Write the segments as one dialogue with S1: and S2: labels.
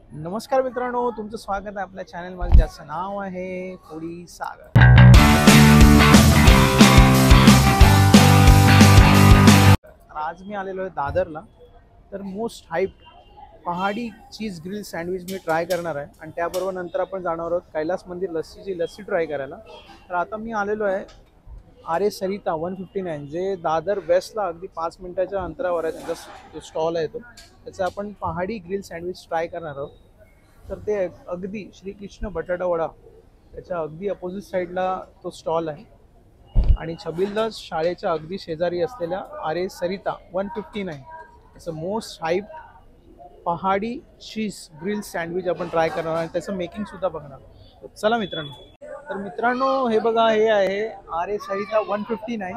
S1: नमस्कार मित्रांनो, तुमचं स्वागत आहे आपल्या चॅनलमध्ये, ज्याचं नाव आहे फूडी सागर. आज मी आलेलो आहे दादरला. तर मोस्ट हाईप पहाडी चीज ग्रिल सँडविच मी ट्राय करणार आहे आणि त्याबरोबर नंतर आपण जाणार आहोत कैलास मंदिर लस्सीची लस्सी ट्राय करायला. तर आता मी आलेलो आहे आरे सरिता 159, जे दादर वेस्टला अगदी 5 मिनिटाच्या अंतरावर आहे. त्यांचा जो स्टॉल आहे त्याचं आपण पहाडी ग्रिल सँडविच ट्राय करणार आहोत. तर ते अगदी श्रीकृष्ण बटाटा वडा त्याच्या अगदी अपोजिट साईडला तो स्टॉल आहे आणि छबिलदास शाळेच्या अगदी शेजारी असलेल्या आरे सरिता 159 याचं मोस्ट हाईप पहाडी चीज ग्रिल सँडविच आपण ट्राय करणार आणि त्याचं मेकिंग सुद्धा बघणार. तर चला मित्रांनो. तर मित्रांनो, हे बघा, हे आहे आरे सरिता 159,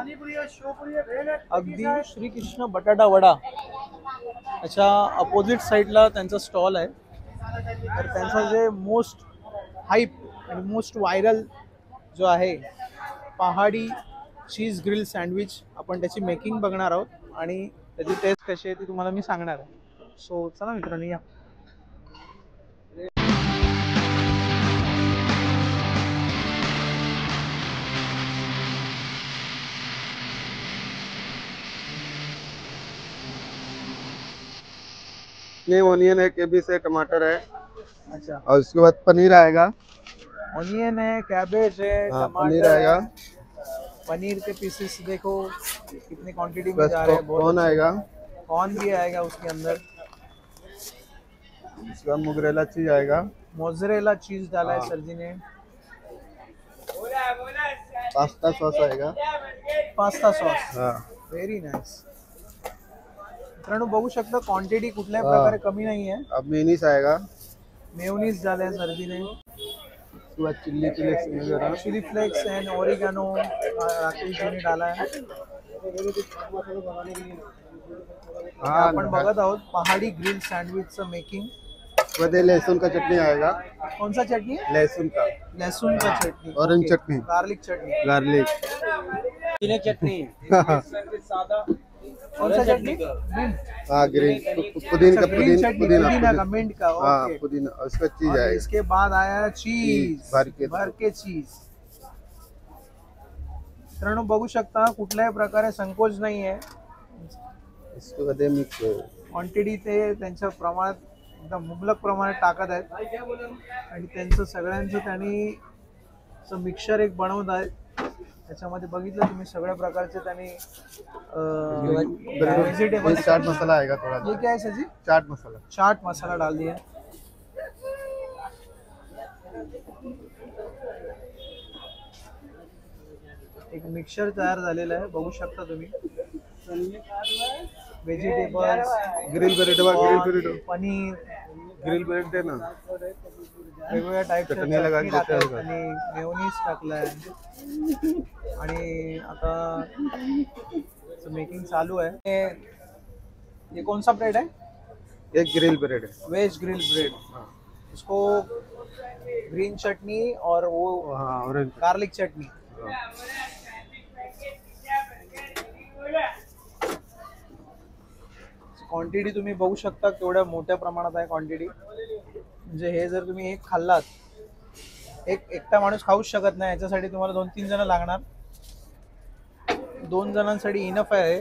S1: अगदी श्रीकृष्ण बटाटा वडा याच्या अपोजिट साईडला त्यांचा स्टॉल आहे. तर त्यांचा जे मोस्ट हाईप आणि मोस्ट व्हायरल जो आहे पहाडी चीज ग्रिल सँडविच, आपण त्याची मेकिंग बघणार आहोत आणि त्याची टेस्ट कशी आहे ती तुम्हाला मी सांगणार आहे. सो चला मित्रांनो, या.
S2: ये ऑनियन है, केबीज है, टमाटर है
S1: अच्छा,
S2: और उसके बाद पनीर आएगा।
S1: ऑनियन है, कैबेज है,
S2: हाँ,
S1: टमाटर
S2: पनीर आएगा।
S1: है. पनीर के पीसेस देखो कितनी क्वांटिटी में
S2: प्लस
S1: जा रहे हैं.
S2: कॉर्न आएगा।
S1: कॉर्न भी आएगा उसके अंदर.
S2: उसके बाद मोगरेला चीज आएगा।
S1: मोज़रेला चीज डाला है
S2: हाँ.
S1: सर जी ने.
S2: पास्ता सॉस आएगा।
S1: Pasta sauce.
S2: हाँ,
S1: व्हेरी नाईस. मित्रांनो, बघू शकता क्वांटिटी कुठल्याही
S2: हाँ.
S1: प्रकारे कमी नाही आहे.
S2: अब मेनीस आएगा।
S1: मेयोनीज डाले हैं सर जी ने.
S2: उसके बाद चिल्ली फ्लेक्स वगैरह।
S1: Chilli flakes and oregano Rakesh ji ने डाला है.
S2: हाँ,
S1: आपण बघत आहोत पहाडी ग्रिल सँडविचचं मेकिंग.
S2: उसके बाद ये लहसुन का चटनी आएगा।
S1: कौन सा चटनी है?
S2: लहसुन का,
S1: लहसुन का chutney.
S2: Orange
S1: okay.
S2: Chutney,
S1: garlic chutney.
S2: Garlic.
S1: Chutney.
S2: हाँ,
S1: कौन सा चटनी? मिंट.
S2: ग्रीन पुदीना का,
S1: ग्रीन चटनी, पुदीना का,
S2: पुदीना।
S1: मिंट का.
S2: हाँ,
S1: ओके.
S2: पुदीना। और उसके बाद चीज
S1: और
S2: आएगा।
S1: इसके बाद आया चीज.
S2: भर के
S1: चीज. मित्रांनो, बघू शकता कुठल्याही प्रकारे संकोच नाही आहे.
S2: इसके बाद मिक्स
S1: क्वांटिटी ते त्यांच्या प्रमाणात एकदम मुबलक प्रमाणात टाकत आहेत आणि त्यांचं सगळ्यांचं त्यांनी मिक्सचर एक बनवत आहेत. त्याच्यामध्ये बघितलं तुम्ही सगळ्या प्रकारचे त्यांनी व्हेजिटेबल्स.
S2: चाट मसाला आएगा थोड़ा।
S1: ये क्या है सर जी?
S2: चाट मसाला।
S1: चाट मसाला डाल दिया. एक मिक्सचर तयार झालेलं आहे, बघू शकता तुम्ही. Vegetables,
S2: grill bread,
S1: paneer,
S2: grill bread दे ना।
S1: वेगवेगळ्या टाईपच्या
S2: चटणी लगा के
S1: टाकल्यात
S2: देते हैं.
S1: आणि मेयोनीज टाकलाय आणि आता मेकिंग चालू है. ये कौन सा ब्रेड है?
S2: एक ग्रिल ब्रेड है।
S1: Veg grill bread. उसको ग्रीन चटनी और वो
S2: हाँ, ऑरेंज।
S1: गार्लिक चटनी. क्वांटिटी तुम्ही बघू शकता केवढ्या मोठ्या प्रमाणात आहे क्वांटिटी. म्हणजे हे जर तुम्ही एक खाल्लात, एकटा माणूस खाऊच शकत नाही. याच्यासाठी तुम्हाला 2-3 जण लागणार. 2 जणांसाठी इनफ आहे.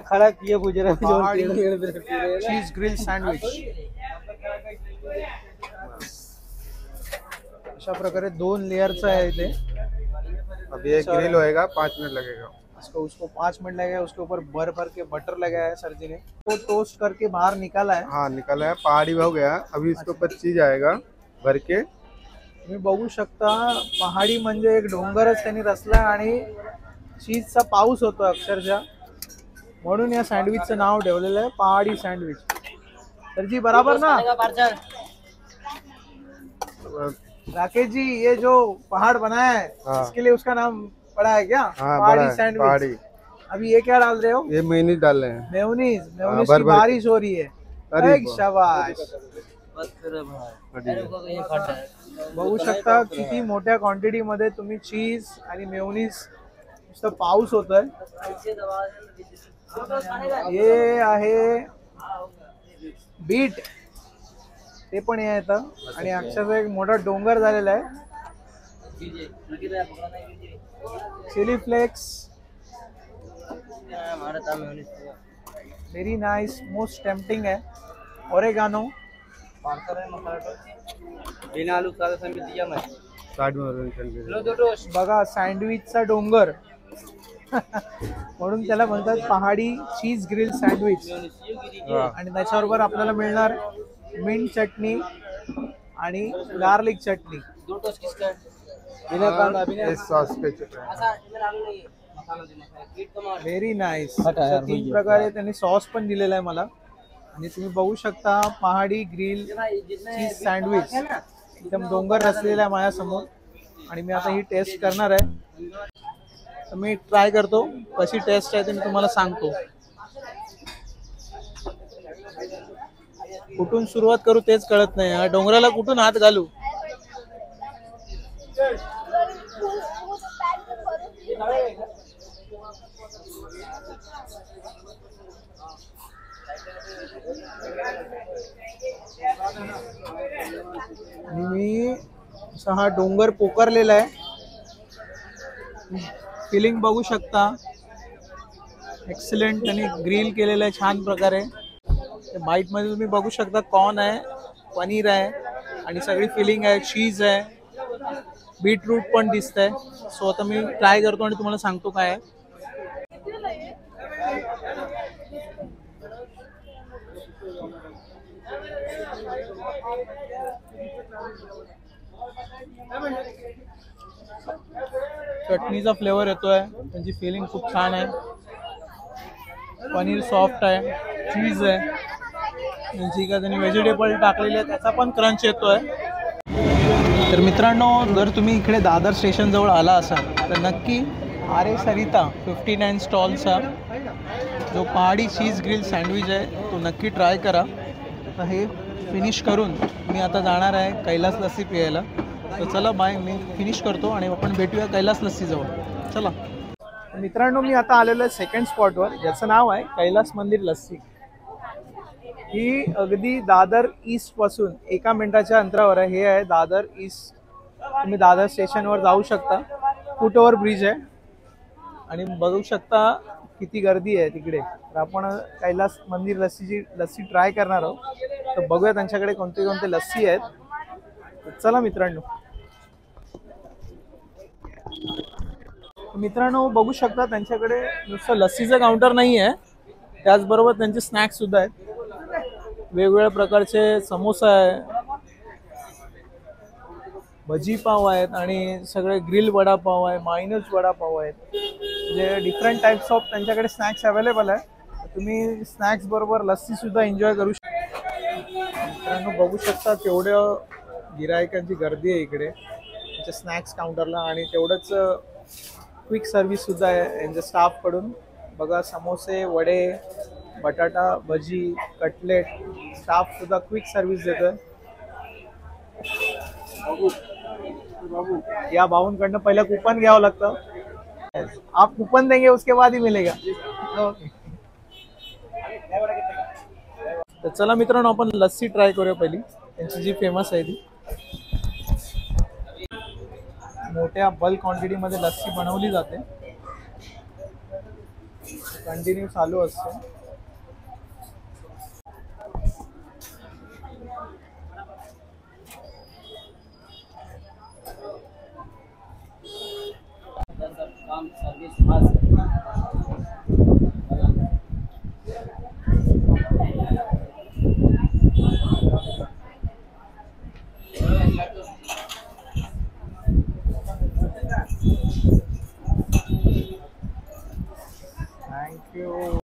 S2: खड़ा किए गुजरा
S1: चीज ग्रिल सँडविच. अशा प्रकारे 2 लेयरचं आहे इथे.
S2: अब ये ग्रिल होएगा, 5 मिनट लगेगा।
S1: उसको 5 मिनट लगे. उसके ऊपर भर के बटर लगाया है सर जी ने. वो टोस्ट करके बाहर निकाला है.
S2: हाँ, निकला है, पहाड़ी हो गया। अभी इसके ऊपर चीज आएगा भर के।
S1: तुम्ही बघू शकता पहाडी म्हणजे एक डोंगरच त्यांनी रचला आणि चीजचा पाऊस होतो अक्षरशः. म्हणून या सँडविचचं नाव ठेवलेलं आहे पहाडी सँडविच. सर जी बराबर ना? राकेश जी, ये जो पहाड़ बना है
S2: हाँ.
S1: इसके लिए उसका नाम पड़ा है क्या?
S2: हाँ, बड़ा
S1: पहाड़ी
S2: है,
S1: सैंडविच.
S2: पहाड़ी।
S1: अभी ये क्या डाल रहे हो?
S2: ये मेयोनीज डाल रहे हैं।
S1: मेयोनीज. मेयोनीज
S2: भर
S1: की
S2: भर के.
S1: बारिश हो रही है.
S2: अरे
S1: एक
S2: वाह.
S1: शाबाश.
S2: बढ़िया।
S1: बघू शकता किती मोठ्या क्वांटिटी मध्ये तुम्ही चीज आणि मेयोनीज नुसतं पाऊस होतोय. हे आहे बीट. ते पण येतं आणि अक्षरशः एक मोठा डोंगर झालेला आहे. Chilli flakes, very nice, most tempting आहे. ओरेगानो,
S3: बिना आलू सादा समित दिया मैं
S2: 60 में चल गए।
S3: लो दो टोस्ट
S1: बघा सँडविचचा डोंगर म्हणून त्याला म्हणतात पहाडी चीज ग्रिल सँडविच. आणि त्याच्याबरोबर आपल्याला मिळणार मिंट चटणी आणि गार्लिक चटणी.
S3: दो टोस्ट किसका है बिना कांदा बिना
S2: इस सॉस पे चल रहा है।
S3: ऐसा इधर आलू नहीं है मसाला देना है कीट टमाटर
S1: व्हेरी नाईस.
S3: हटा यार,
S1: तीन
S3: भैया.
S1: प्रकारे त्यांनी सॉस पण दिलेला आहे मला. आणि तुम्ही बघू शकता पहाडी ग्रिल चीज सँडविच एकदम डोंगर रचलेला आहे माझ्यासमोर. आणि मी आता ही टेस्ट करणार आहे. तर मी ट्राय करतो कशी टेस्ट आहे ते मी तुम्हाला सांगतो. कुठून सुरुवात करू तेच कळत नाही. या डोंगराला कुठून हात घालू. आणि मी असा हा डोंगर पोकारलेला आहे. फिलिंग बघू शकता. एक्सलेंट त्यांनी ग्रिल केलेलं आहे छान प्रकारे. बाईट मध्ये तुम्ही बघू शकता कॉर्न आहे, पनीर आहे आणि सगळी फिलिंग आहे. चीज आहे, बीटरूट पण दिसतंय. सो आता मी ट्राय करतो आणि तुम्हाला सांगतो काय आहे. चटणीचा फ्लेवर येतोय, त्यांची फिलिंग खूप छान आहे. पनीर सॉफ्ट आहे, चीज आहे, जी का त्यांनी व्हेजिटेबल टाकलेले आहे त्याचा पण क्रंच येतोय. तर मित्रांनो, जर तुम्ही इकडे दादर स्टेशन जवळ आला असाल तर नक्की आरे सरिता 59 स्टॉलचा जो पहाडी चीज ग्रिल सँडविच आहे तो नक्की ट्राय करा. तर हे फिनिश करून मी आता जाणार आहे कैलास लस्सी प्यायला. तर चला बाय, मी फिनिश करतो आणि आपण भेटूया कैलास लस्सीजवळ. चला मित्रांनो, मी आता आलेलो आहे सेकंड स्पॉटवर ज्याचं नाव आहे कैलास मंदिर लस्सी. ही अगदी दादर ईस्ट पासून 1 मिनिटाच्या अंतरावर आहे. हे आहे दादर ईस्ट. तुम्ही दादर स्टेशनवर जाऊ शकता. फुटओव्हर ब्रिज आहे आणि बघू शकता किती गर्दी आहे तिकडे. तर आपण कैलास मंदिर लस्सी ट्राय करणार आहोत. तर बघूया त्यांच्याकडे कोणते कोणते लस्सी आहेत. तर चला मित्रांनो बघू शकता त्यांच्याकडे नुसतं लस्सीचं काउंटर नाही आहे, त्याचबरोबर त्यांचे स्नॅक्स सुद्धा आहेत. वेगवेगळ्या प्रकारचे समोसा आहे, भजी पाव आहेत आणि सगळे ग्रिल वडापाव आहे, मायनस वडापाव आहेत. म्हणजे डिफरंट टाइप्स ऑफ त्यांच्याकडे स्नॅक्स अवेलेबल आहे. तुम्ही स्नॅक्स बरोबर लस्सी सुद्धा एन्जॉय करू शकता. मित्रांनो बघू शकता तेवढं गिरायकांची गर्दी आहे इकडे त्यांच्या स्नॅक्स काउंटरला. आणि तेवढंच क्विक सर्व्हिस सुद्धा आहे यांच्या स्टाफकडून. बघा समोसे, वडे, बटाटा भजी, कटलेट, स्टाफ सुद्धा क्विक सर्व्हिस देतोय. या भाऊंकडनं पहिलं कूपन घ्यावं लागतं. आप कूपन देंगे उसके बाद ही मिलेगा. तर चला मित्रांनो, आपण लस्सी ट्राय करूया पहिली. त्यांची जी फेमस आहे ती. मोठ्या बल्क क्वांटिटी मध्ये लस्सी बनवली जाते, कंटिन्यू चालू असते.
S3: काम सर्विस मस्त
S1: थँक्यू.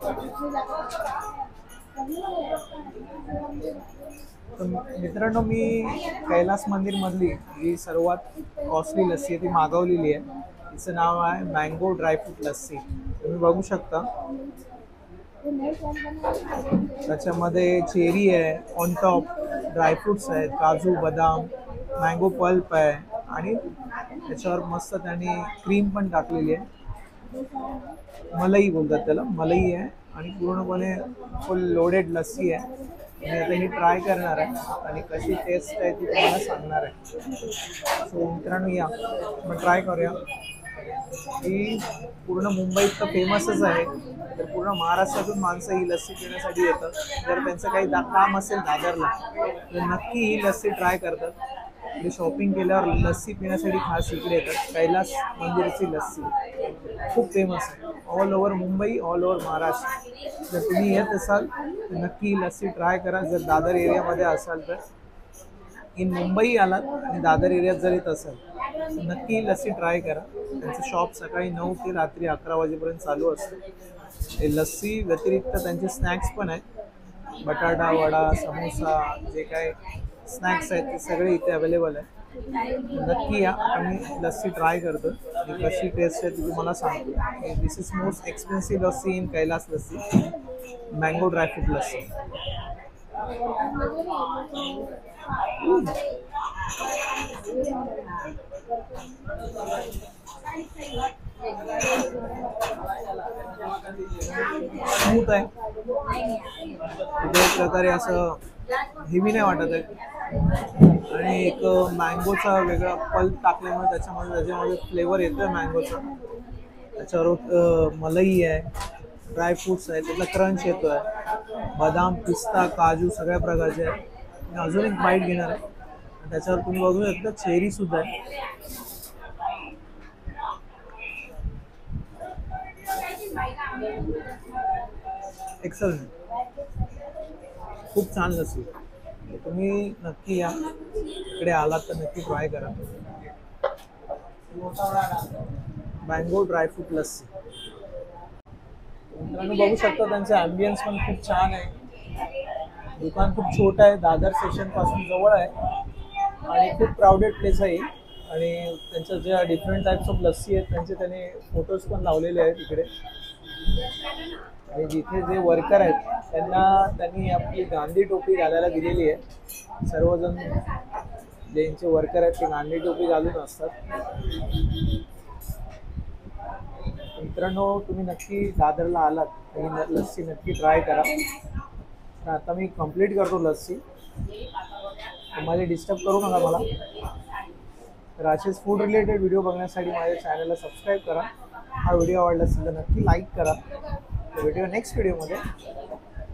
S1: मित्रांनो, मी कैलास मंदिर मधली जी सर्वात कॉस्टली लस्सी आहे ती मागवलेली आहे. तिचं नाव आहे मँगो ड्रायफ्रूट लस्सी. तुम्ही बघू शकता त्याच्यामध्ये चेरी आहे, ऑन टॉप ड्रायफ्रुट्स आहेत, काजू, बदाम, मँगो पल्प आहे आणि त्याच्यावर मस्त त्यांनी क्रीम पण टाकलेली आहे. मलाई बोलतात त्याला, मलाई आहे आणि पूर्णपणे फुल लोडेड लस्सी आहे. मी आता ही ट्राय करणार आहे आणि कशी टेस्ट आहे ती तुम्हाला सांगणार आहे. सो मित्रांनो या आपण ट्राय करूया. ही पूर्ण मुंबईत तर फेमसच आहे, तर पूर्ण महाराष्ट्रातून माणसं ही लस्सी पिण्यासाठी येतात. जर त्यांचं काही काम असेल दादरला तर नक्की ही लस्सी ट्राय करतात. इकडे शॉपिंग केल्यावर लस्सी पिण्यासाठी खास इकडे येतात. कैलास मंदिरची लस्सी खूप फेमस आहे all over Mumbai, all over Maharashtra. जर तुम्ही येत असाल तर नक्की ही लस्सी ट्राय करा. जर दादर एरियामध्ये असाल तर इन मुंबई आलात आणि दादर एरियात जर येत असाल तर नक्की ही लस्सी ट्राय करा. त्यांचं शॉप सकाळी 9 ते रात्री 11 वाजेपर्यंत चालू असतं. हे लस्सी व्यतिरिक्त त्यांचे स्नॅक्स पण आहेत. बटाटा वडा, समोसा, जे काय स्नॅक्स आहेत ते सगळे इथे अवेलेबल आहे. नक्की या. आम्ही लस्सी ट्राय करतो आणि कशी टेस्ट आहे ती तुम्हाला सांगतो. This is most expensive lassi in Kailas lassi, mango dry fruit lassi. Smooth आहे. कुठे प्रकारे असं हेवी नाही वाटत आहे आणि एक मँगोचा वेगळा पल्प टाकल्यामुळे त्याच्यामध्ये फ्लेवर येतोय मँगोचा. त्याच्यावर मलई आहे, ड्रायफ्रुट्स आहे, त्यातला क्रंच येतोय, बदाम, पिस्ता, काजू सगळ्या प्रकारचे आहे. मी अजून एक बाईट घेणार आहे. त्याच्यावर तुम्ही बघू शकता चेरी सुद्धा आहे. एक्सलंट, खूप छान लस्सी. तुम्ही नक्की या, इकडे आलात तर नक्की ट्राय करा. Mango dry fruit lassi. मित्रांनो बघू शकता त्यांचं ॲम्बियन्स पण खूप छान आहे. दुकान खूप छोटं आहे, दादर स्टेशन पासून जवळ आहे आणि खूप क्राऊडेड प्लेस आहे. आणि त्यांच्या ज्या डिफरंट टाईप्स ऑफ लस्सी आहेत त्यांनी फोटोज पण लावलेले आहेत इकडे. आणि जिथे जे वर्कर आहेत त्यांनी आपली गांधी टोपी घालायला दिलेली आहे. सर्वजण ज्यांचे वर्कर आहेत ते गांधी टोपी घालून असतात. मित्रांनो तुम्ही नक्की दादरला आलात तर लस्सी नक्की ट्राय करा. तर आता मी कंप्लीट करतो लस्सी, तुम्हाला डिस्टर्ब करू नका मला. तर असेच फूड रिलेटेड व्हिडिओ बघण्यासाठी माझ्या चॅनलला सबस्क्राईब करा. हा व्हिडिओ आवडला असेल तर नक्की लाईक करा. भेटूया नेक्स्ट व्हिडिओमध्ये.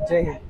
S1: जय हिंद.